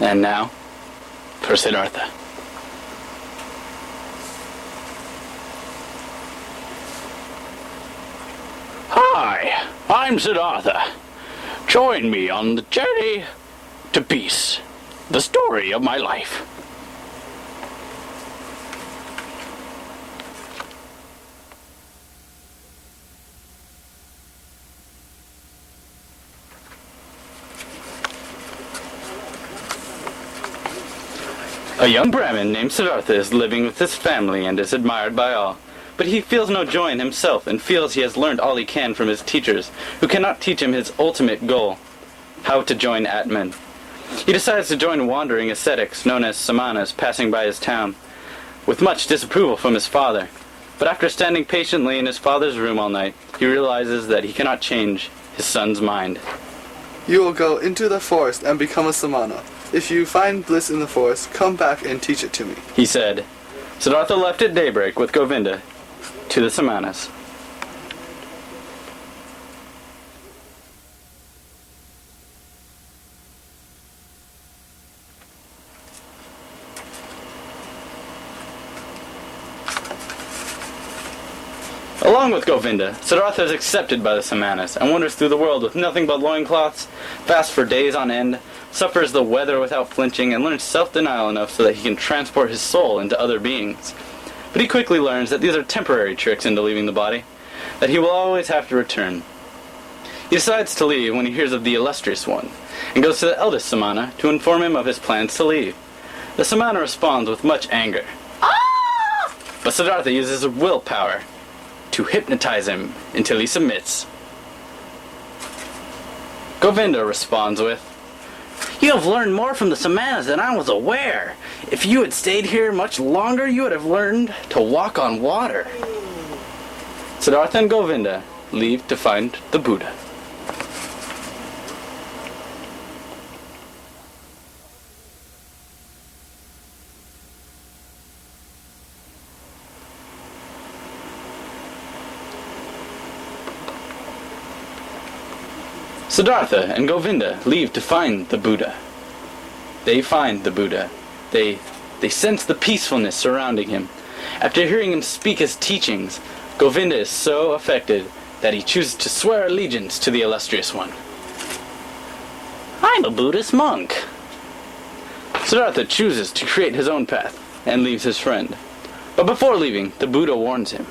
And now, for Siddhartha. Hi, I'm Siddhartha. Join me on the journey to peace, the story of my life. A young Brahmin named Siddhartha is living with his family and is admired by all. But he feels no joy in himself and feels he has learned all he can from his teachers, who cannot teach him his ultimate goal, how to join Atman. He decides to join wandering ascetics known as samanas passing by his town, with much disapproval from his father. But after standing patiently in his father's room all night, he realizes that he cannot change his son's mind. You will go into the forest and become a samana. If you find bliss in the forest, come back and teach it to me, he said. Siddhartha left at daybreak with Govinda to the samanas. Along with Govinda, Siddhartha is accepted by the samanas and wanders through the world with nothing but loincloths, fasts for days on end, suffers the weather without flinching, and learns self-denial enough so that he can transport his soul into other beings. But he quickly learns that these are temporary tricks into leaving the body, that he will always have to return. He decides to leave when he hears of the illustrious one, and goes to the eldest samana to inform him of his plans to leave. The samana responds with much anger. Ah! But Siddhartha uses his willpower to hypnotize him until he submits. Govinda responds with, "You have learned more from the samanas than I was aware. If you had stayed here much longer, you would have learned to walk on water." Siddhartha and Govinda leave to find the Buddha. Siddhartha and Govinda leave to find the Buddha. They find the Buddha. They sense the peacefulness surrounding him. After hearing him speak his teachings, Govinda is so affected that he chooses to swear allegiance to the illustrious one. "I'm a Buddhist monk." Siddhartha chooses to create his own path and leaves his friend. But before leaving, the Buddha warns him.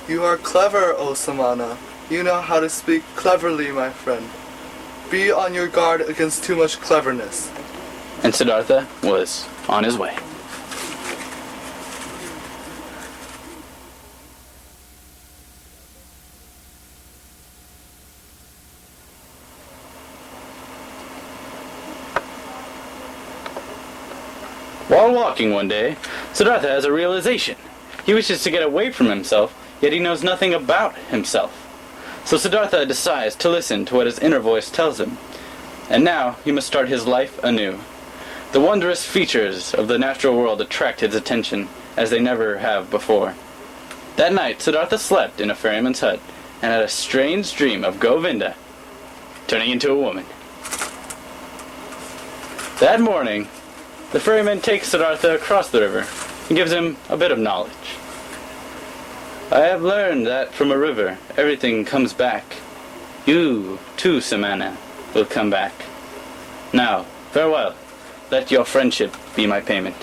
You are clever, O samana. You know how to speak cleverly, my friend. Be on your guard against too much cleverness. And Siddhartha was on his way. While walking one day, Siddhartha has a realization. He wishes to get away from himself, yet he knows nothing about himself. So Siddhartha decides to listen to what his inner voice tells him. And now he must start his life anew. The wondrous features of the natural world attract his attention, as they never have before. That night, Siddhartha slept in a ferryman's hut, and had a strange dream of Govinda turning into a woman. That morning, the ferryman takes Siddhartha across the river, and gives him a bit of knowledge. "I have learned that from a river, everything comes back. You, too, samana, will come back. Now, farewell. Let your friendship be my payment."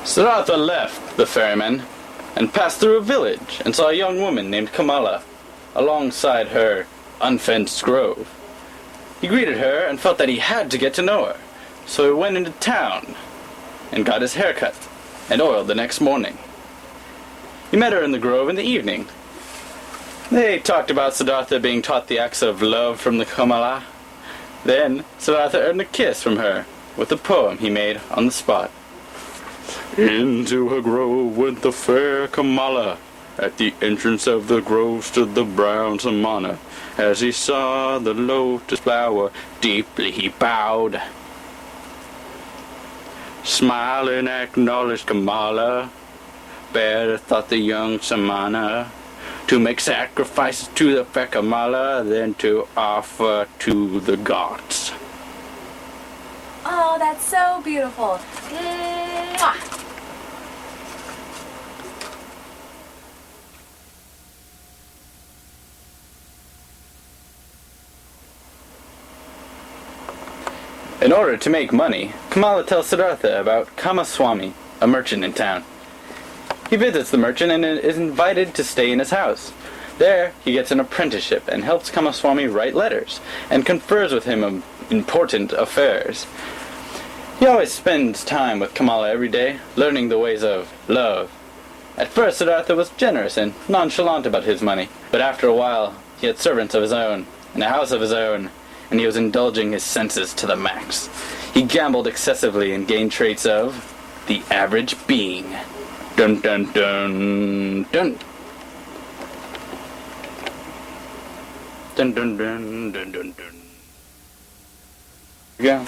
Siddhartha left the ferryman and passed through a village and saw a young woman named Kamala alongside her unfenced grove. He greeted her and felt that he had to get to know her, so he went into town and got his hair cut and oiled the next morning. He met her in the grove in the evening. They talked about Siddhartha being taught the acts of love from the Kamala. Then Siddhartha earned a kiss from her with a poem he made on the spot. "Into her grove went the fair Kamala. At the entrance of the grove stood the brown samana. As he saw the lotus flower, deeply he bowed. Smiling acknowledged Kamala. Better thought the young Samana to make sacrifices to the fair Kamala than to offer to the gods. Oh, that's so beautiful. Mwah. In order to make money, Kamala tells Siddhartha about Kamaswami, a merchant in town. He visits the merchant and is invited to stay in his house. There, he gets an apprenticeship and helps Kamaswami write letters and confers with him on important affairs. He always spends time with Kamala every day, learning the ways of love. At first, Siddhartha was generous and nonchalant about his money, but after a while, he had servants of his own, and a house of his own, and he was indulging his senses to the max. He gambled excessively and gained traits of the average being. Dun dun dun dun. Dun dun dun dun dun dun. Yeah.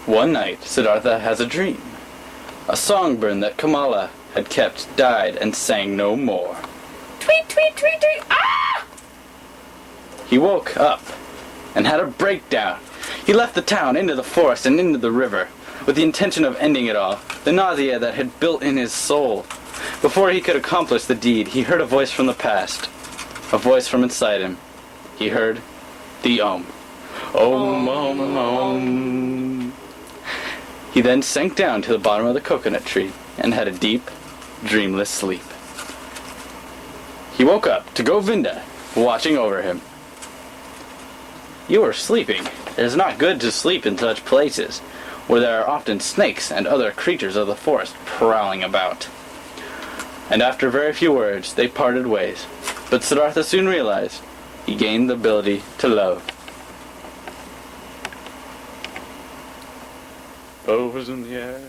One night, Siddhartha has a dream. A songbird that Kamala had kept died and sang no more. Tweet, tweet, tweet, tweet. Ah! He woke up and had a breakdown. He left the town into the forest and into the river with the intention of ending it all, the nausea that had built in his soul. Before he could accomplish the deed, he heard a voice from the past, a voice from inside him. He heard the Om. Om, Om, Om. He then sank down to the bottom of the coconut tree and had a deep, dreamless sleep. He woke up to Govinda watching over him. You are sleeping. It is not good to sleep in such places, where there are often snakes and other creatures of the forest prowling about. And after very few words, they parted ways. But Siddhartha soon realized he gained the ability to love. Love is in the air.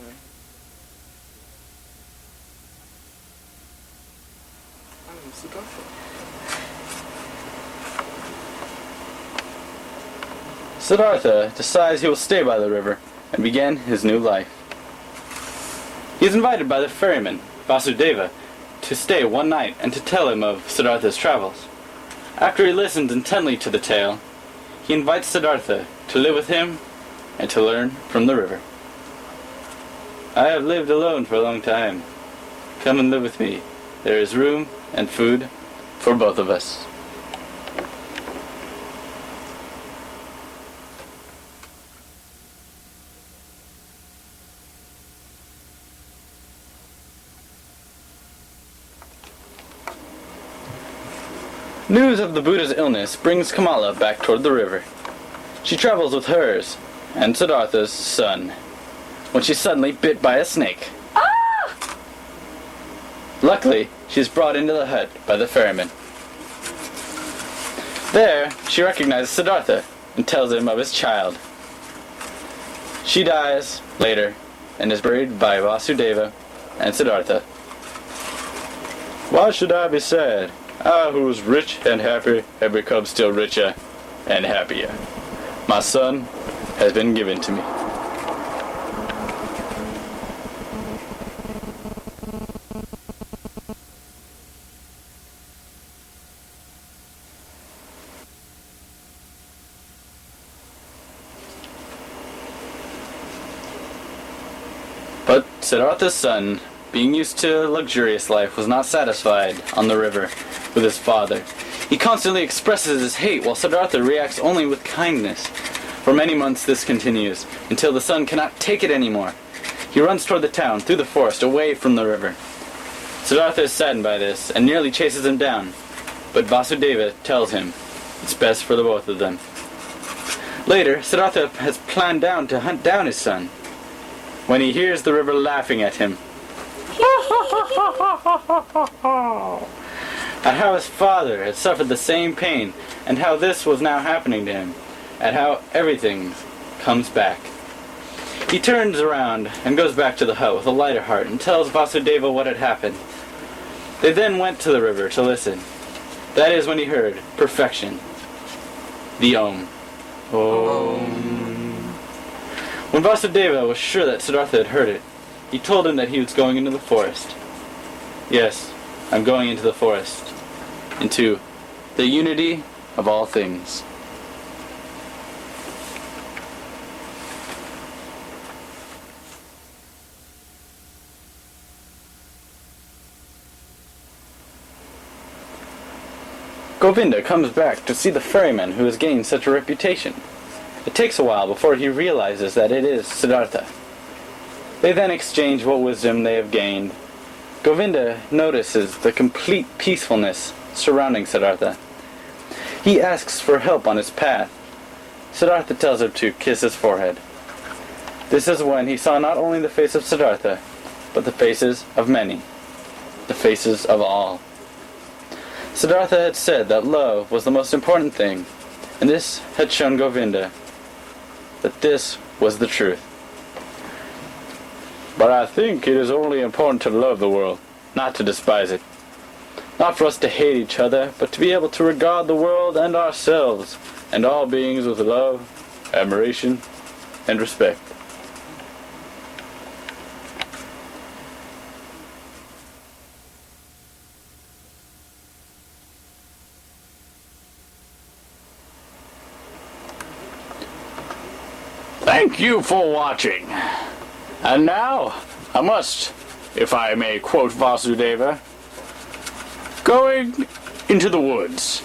I'm Siddhartha. Siddhartha decides he will stay by the river and begin his new life. He is invited by the ferryman, Vasudeva, to stay one night and to tell him of Siddhartha's travels. After he listens intently to the tale, he invites Siddhartha to live with him and to learn from the river. I have lived alone for a long time. Come and live with me. There is room and food for both of us. News of the Buddha's illness brings Kamala back toward the river. She travels with hers and Siddhartha's son, when she's suddenly bit by a snake. Ah! Luckily, she's brought into the hut by the ferryman. There, she recognizes Siddhartha and tells him of his child. She dies later and is buried by Vasudeva and Siddhartha. Why should I be sad? I, who was rich and happy, have become still richer and happier. My son has been given to me. But Siddhartha's son, being used to luxurious life, was not satisfied on the river with his father. He constantly expresses his hate while Siddhartha reacts only with kindness. For many months this continues, until the son cannot take it anymore. He runs toward the town, through the forest, away from the river. Siddhartha is saddened by this, and nearly chases him down. But Vasudeva tells him it's best for the both of them. Later, Siddhartha has planned to hunt down his son, when he hears the river laughing at him. At how his father had suffered the same pain, and how this was now happening to him, at how everything comes back. He turns around and goes back to the hut with a lighter heart and tells Vasudeva what had happened. They then went to the river to listen. That is when he heard perfection. The Om. When Vasudeva was sure that Siddhartha had heard it, he told him that he was going into the forest. Yes, I'm going into the forest. Into the unity of all things. Govinda comes back to see the ferryman who has gained such a reputation. It takes a while before he realizes that it is Siddhartha. They then exchange what wisdom they have gained. Govinda notices the complete peacefulness surrounding Siddhartha. He asks for help on his path. Siddhartha tells him to kiss his forehead. This is when he saw not only the face of Siddhartha, but the faces of many, the faces of all. Siddhartha had said that love was the most important thing, and this had shown Govinda that this was the truth. But I think it is only important to love the world, not to despise it. Not for us to hate each other, but to be able to regard the world and ourselves, and all beings with love, admiration, and respect. Thank you for watching. And now, I must, if I may quote Vasudeva, going into the woods,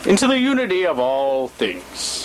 into the unity of all things.